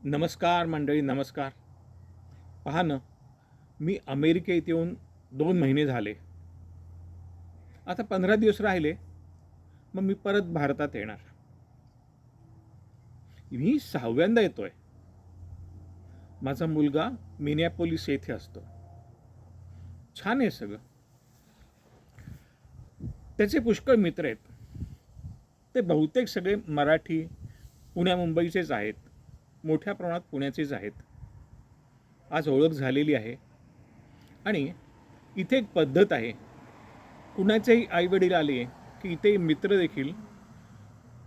नमस्कार मंडळी, नमस्कार. पहा ना, मी अमेरिकेत येऊन 2 महिने झाले. आता 15 दिवस राहिले, मग मी परत भारतात येणार. मी 6व्यांदा येतोय. माझा मुलगा मिनियापोलिस येथे असतो. छान आहे सगळं. त्याचे पुष्कळ मित्र आहेत. ते बहुतेक सगळे मराठी, पुण्या मुंबईचेच आहेत. मोठ्या प्रमाणात पुण्याचेच आहेत. आज ओळख झालेली आहे. आणि इथे एक पद्धत आहे. कुणाचेही आईवडील आले की इथे मित्र देखील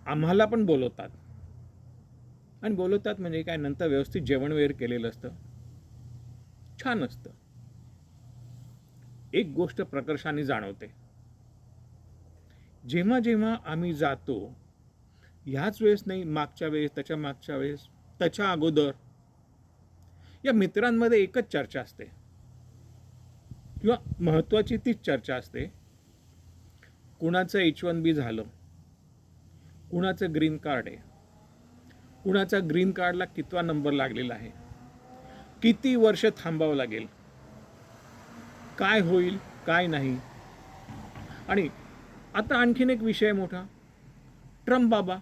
आम्हाला पण बोलवतात. आणि बोलवतात म्हणजे काय, नंतर व्यवस्थित जेवण वगैरे केलेलं असतं. छान असतं. एक गोष्ट प्रकर्षाने जाणवते. जेव्हा जेव्हा आम्ही जातो, ह्याच वेळेस नाही, मागच्या वेळेस, त्याच्या मागच्या वेळेस, त्याच्या अगोदर, या मित्रांमध्ये एकच चर्चा असते किंवा महत्त्वाची तीच चर्चा असते. कुणाचं H1B झालं, कुणाचं ग्रीन कार्ड आहे, कुणाचा ग्रीन कार्डला कितवा नंबर लागलेला आहे, किती वर्ष थांबावं लागेल, काय होईल काय नाही. आणि आता आणखीन एक विषय मोठा, ट्रम्प बाबा.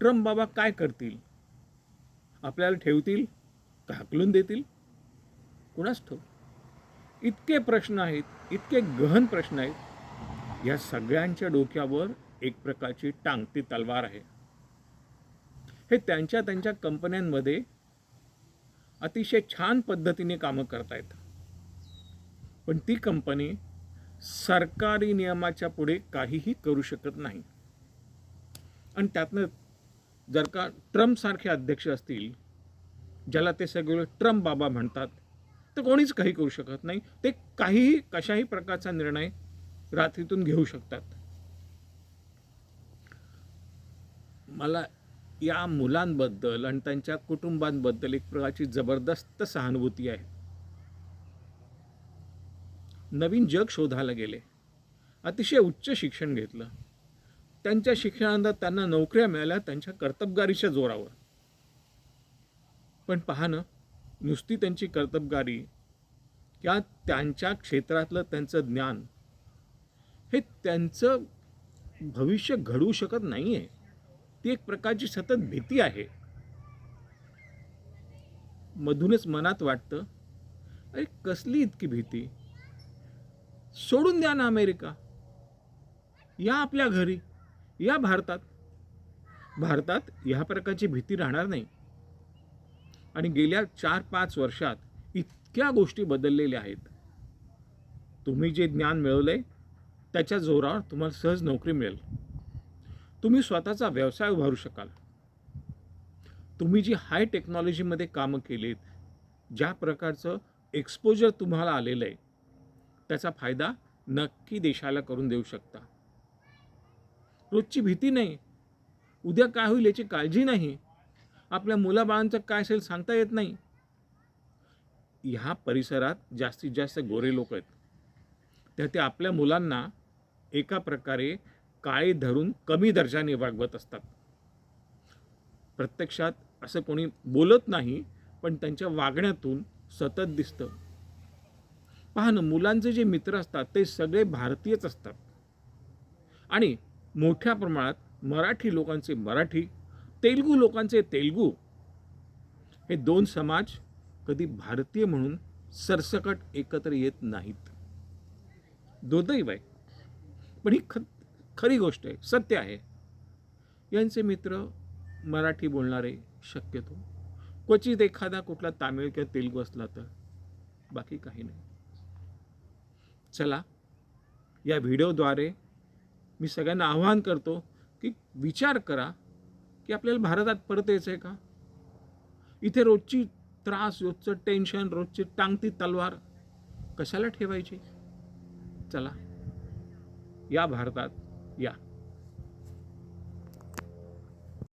ट्रम्प बाबा काय करतील? आपल्याला ठेवतील का हाकलून देतील? कुणास ठाऊक. इतके प्रश्न आहेत, इतके गहन प्रश्न आहेत. या सगळ्यांच्या डोक्यावर एक प्रकारची टांगती तलवार आहे. हे त्यांच्या त्यांच्या कंपन्यांमध्ये अतिशय छान पद्धतीने कामं करतायत. पण ती कंपनी सरकारी नियमाच्या पुढे काहीही करू शकत नाही. आणि त्यातनं जर का ट्रम्पसारखे अध्यक्ष असतील, ज्याला ते सगळे ट्रम्प बाबा म्हणतात, तर कोणीच काही करू शकत नाही. ते काहीही, कशाही प्रकारचा निर्णय रात्रीतून घेऊ शकतात. मला या मुलांबद्दल आणि त्यांच्या कुटुंबांबद्दल एक प्रकारची जबरदस्त सहानुभूती आहे. नवीन जग शोधायला गेले, अतिशय उच्च शिक्षण घेतलं, त्यांच्या शिक्षणानंतर त्यांना नोकऱ्या मिळाल्या त्यांच्या कर्तबगारीच्या जोरावर. पण पहा ना, नुसती त्यांची कर्तबगारी किंवा त्यांच्या क्षेत्रातलं त्यांचं ज्ञान हे त्यांचं भविष्य घडवू शकत नाही आहे. ती एक प्रकारची सतत भीती आहे. मधूनच मनात वाटतं, अरे कसली इतकी भीती? सोडून द्या ना अमेरिका, या आपल्या घरी, या भारतात. भारतात ह्या प्रकारची भीती राहणार नाही. आणि गेल्या 4-5 वर्षात इतक्या गोष्टी बदललेल्या आहेत. तुम्ही जे ज्ञान मिळवलंय त्याच्या जोरावर तुम्हाला सहज नोकरी मिळेल. तुम्ही स्वतःचा व्यवसाय उभारू शकाल. तुम्ही जी हाय टेक्नॉलॉजीमध्ये कामं केलीत, ज्या प्रकारचं एक्सपोजर तुम्हाला आलेलं आहे, त्याचा फायदा नक्की देशाला करून देऊ शकता. रोजची भीती नाही, उद्या काय होईल याची काळजी नाही, आपल्या मुलाबाळांचं काय असेल सांगता येत नाही. ह्या परिसरात जास्तीत जास्त गोरे लोक आहेत, तर ते आपल्या मुलांना एका प्रकारे काळे धरून कमी दर्जाने वागवत असतात. प्रत्यक्षात असं कोणी बोलत नाही, पण त्यांच्या वागण्यातून सतत दिसतं. पहा ना, मुलांचे जे मित्र असतात ते सगळे भारतीयच असतात. आणि मोठ्या प्रमाणात मराठी लोकांचे मराठी, तेलुगू लोकांचे तेलुगू, हे दोन समाज कधी भारतीय म्हणून सरसकट एकत्र येत नाहीत. दुर्दैव आहे, पण ही खरी गोष्ट आहे, सत्य आहे. यांचे मित्र मराठी बोलणारे शक्यतो, क्वचित एखादा कुठला तामिळ किंवा तेलुगू असला तर, बाकी काही नाही. चला, या व्हिडिओद्वारे मी सगळ्यांना आवाहन करतो की विचार करा की आपल्याला भारतात परत यायचं आहे का? इथे रोजची त्रास, रोजचं टेन्शन, रोजची टांगती तलवार कशाला ठेवायची? चला, या भारतात या.